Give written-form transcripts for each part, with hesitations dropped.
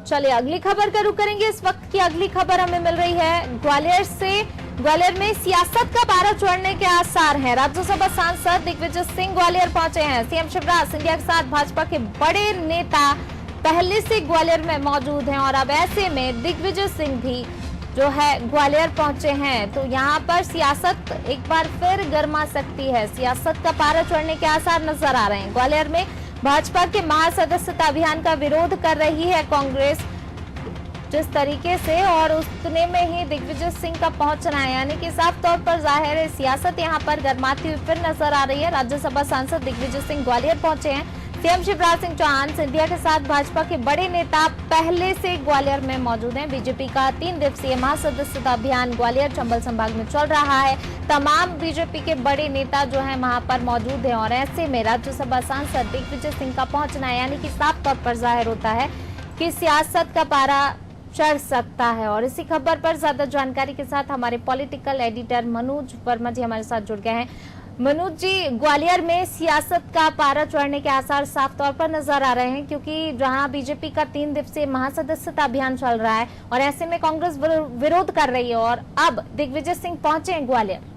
चलिए अगली खबर का रुख करेंगे। इस वक्त की अगली खबर हमें मिल रही है ग्वालियर से। ग्वालियर में सियासत का पारा चढ़ने के आसार हैं। राज्यसभा सांसद दिग्विजय सिंह ग्वालियर पहुंचे हैं। सीएम शिवराज सिंधिया के साथ भाजपा के बड़े नेता पहले से ग्वालियर में मौजूद हैं और अब ऐसे में दिग्विजय सिंह भी जो है ग्वालियर पहुंचे हैं, तो यहाँ पर सियासत एक बार फिर गर्मा सकती है। सियासत का पारा चढ़ने के आसार नजर आ रहे हैं। ग्वालियर में भाजपा के महासदस्यता अभियान का विरोध कर रही है कांग्रेस जिस तरीके से, और उतने में ही दिग्विजय सिंह का पहुंचना है, यानी कि साफ तौर पर जाहिर है सियासत यहां पर गर्माती हुई फिर नजर आ रही है। राज्यसभा सांसद दिग्विजय सिंह ग्वालियर पहुंचे हैं। सीएम शिवराज सिंह चौहान सिंधिया के साथ भाजपा के बड़े नेता पहले से ग्वालियर में मौजूद हैं। बीजेपी का 3 दिवसीय महासदस्यता अभियान ग्वालियर चंबल संभाग में चल रहा है। तमाम बीजेपी के बड़े नेता जो हैं वहां पर मौजूद हैं और ऐसे में राज्यसभा सांसद दिग्विजय सिंह का पहुंचना है, यानी कि साफ तौर पर जाहिर होता है कि सियासत का पारा चढ़ सकता है। और इसी खबर पर ज्यादा जानकारी के साथ हमारे पॉलिटिकल एडिटर मनोज वर्मा जी हमारे साथ जुड़ गए हैं। मनोज जी, ग्वालियर में सियासत का पारा चढ़ने के आसार साफ तौर पर नजर आ रहे हैं, क्योंकि जहां बीजेपी का 3 दिवसीय महासदस्यता अभियान चल रहा है और ऐसे में कांग्रेस विरोध कर रही है और अब दिग्विजय सिंह पहुंचे हैं ग्वालियर।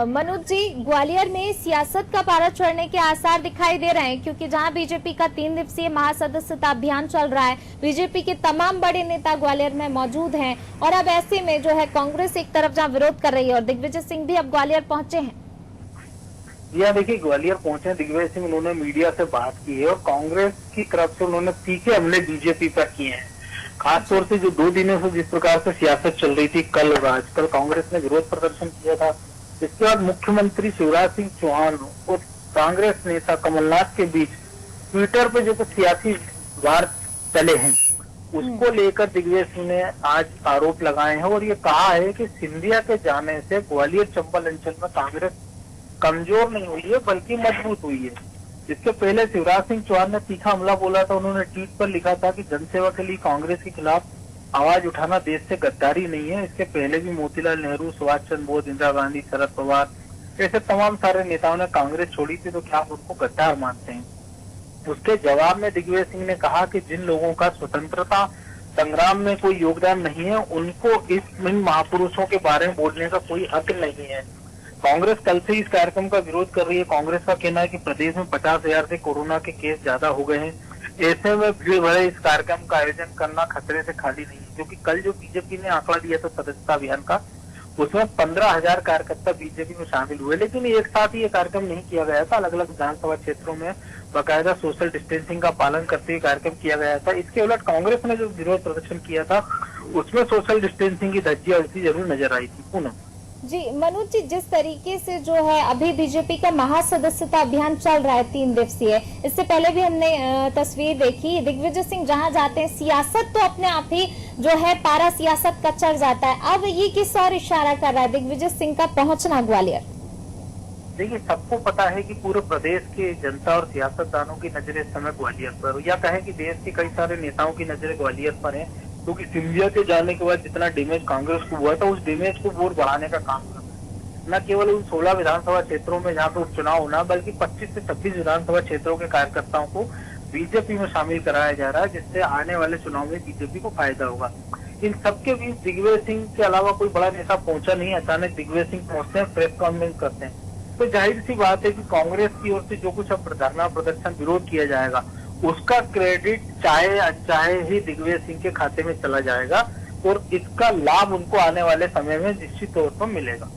मनोज जी, ग्वालियर में सियासत का पारा चढ़ने के आसार दिखाई दे रहे हैं, क्योंकि जहां बीजेपी का 3 दिवसीय महासदस्यता अभियान चल रहा है, बीजेपी के तमाम बड़े नेता ग्वालियर में मौजूद हैं और अब ऐसे में जो है कांग्रेस एक तरफ जहां विरोध कर रही है और दिग्विजय सिंह भी अब ग्वालियर पहुंचे हैं। यहाँ देखिए, ग्वालियर पहुंचे हैं दिग्विजय सिंह, उन्होंने मीडिया से बात की है और कांग्रेस की तरफ से उन्होंने तीखे हमले बीजेपी पर किए हैं। खासतौर से जो 2 दिनों से जिस प्रकार से सियासत चल रही थी, कल और आज, कल कांग्रेस ने विरोध प्रदर्शन किया था। इसके बाद मुख्यमंत्री शिवराज सिंह चौहान और कांग्रेस नेता कमलनाथ के बीच ट्विटर पे जो सियासी वार चले हैं उसको लेकर दिग्विजय सिंह ने आज आरोप लगाए हैं और ये कहा है कि सिंधिया के जाने से ग्वालियर चंबल अंचल में कांग्रेस कमजोर नहीं हुई है बल्कि मजबूत हुई है। इसके पहले शिवराज सिंह चौहान ने तीखा हमला बोला था। उन्होंने ट्वीट पर लिखा था कि जनसेवा के लिए कांग्रेस के खिलाफ आवाज उठाना देश से गद्दारी नहीं है। इसके पहले भी मोतीलाल नेहरू, सुभाष चंद्र बोस, इंदिरा गांधी, शरद पवार ऐसे तमाम सारे नेताओं ने कांग्रेस छोड़ी थी, तो क्या आप उनको गद्दार मानते हैं? उसके जवाब में दिग्विजय सिंह ने कहा कि जिन लोगों का स्वतंत्रता संग्राम में कोई योगदान नहीं है उनको इन महापुरुषों के बारे में बोलने का कोई हक नहीं है। कांग्रेस कल से इस कार्यक्रम का विरोध कर रही है। कांग्रेस का कहना है कि प्रदेश में 50,000 से कोरोना के केस ज्यादा हो गए हैं, ऐसे में भीड़ भरे इस कार्यक्रम का आयोजन करना खतरे से खाली नहीं है। क्योंकि कल जो बीजेपी ने आंकड़ा दिया था सदस्यता अभियान का, उसमें 15,000 कार्यकर्ता बीजेपी में शामिल हुए, लेकिन एक साथ ही ये कार्यक्रम नहीं किया गया था। अलग अलग विधानसभा क्षेत्रों में बाकायदा सोशल डिस्टेंसिंग का पालन करते हुए कार्यक्रम किया गया था। इसके उलट कांग्रेस ने जो विरोध प्रदर्शन किया था उसमें सोशल डिस्टेंसिंग की धज्जियां उड़ती जरूर नजर आई थी। पुनः जी मनोज जी, जिस तरीके से जो है अभी बीजेपी का महासदस्यता अभियान चल रहा है 3 दिवसीय, इससे पहले भी हमने तस्वीर देखी, दिग्विजय सिंह जहां जाते हैं सियासत तो अपने आप ही जो है पारा सियासत का चढ़ जाता है। अब ये किस और इशारा कर रहा है दिग्विजय सिंह का पहुंचना ग्वालियर? देखिए, सबको पता है कि पूरे प्रदेश की जनता और सियासतदानों की नजरें इस समय ग्वालियर पर, या कहें कि देश के कई सारे नेताओं की नजरें ग्वालियर पर है, क्योंकि सिंधिया के जाने के बाद जितना डैमेज कांग्रेस को हुआ था उस डैमेज को वोट बढ़ाने का काम कर रहा है। न केवल उन 16 विधानसभा क्षेत्रों में जहाँ पे उपचुनाव होना, बल्कि 25 से 26 विधानसभा क्षेत्रों के कार्यकर्ताओं को बीजेपी में शामिल कराया जा रहा है, जिससे आने वाले चुनाव में बीजेपी को फायदा होगा। इन सबके बीच दिग्विजय सिंह के अलावा कोई बड़ा नेता पहुंचा नहीं। अचानक दिग्विजय सिंह पहुंचते हैं, प्रेस कॉन्फ्रेंस करते हैं, तो जाहिर सी बात है कि कांग्रेस की ओर से जो कुछ अब धरना प्रदर्शन विरोध किया जाएगा उसका क्रेडिट चाहे अनचाहे ही दिग्विजय सिंह के खाते में चला जाएगा और इसका लाभ उनको आने वाले समय में निश्चित तौर पर मिलेगा।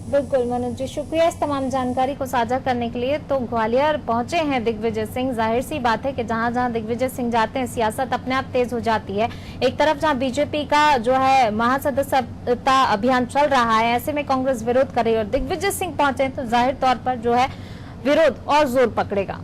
बिल्कुल मनोज जी, शुक्रिया इस तमाम जानकारी को साझा करने के लिए। तो ग्वालियर पहुंचे हैं दिग्विजय सिंह। जाहिर सी बात है कि जहां जहां दिग्विजय सिंह जाते हैं सियासत अपने आप तेज हो जाती है। एक तरफ जहां बीजेपी का जो है महासदस्यता अभियान चल रहा है, ऐसे में कांग्रेस विरोध कर रही है और दिग्विजय सिंह पहुंचे तो जाहिर तौर पर जो है विरोध और जोर पकड़ेगा।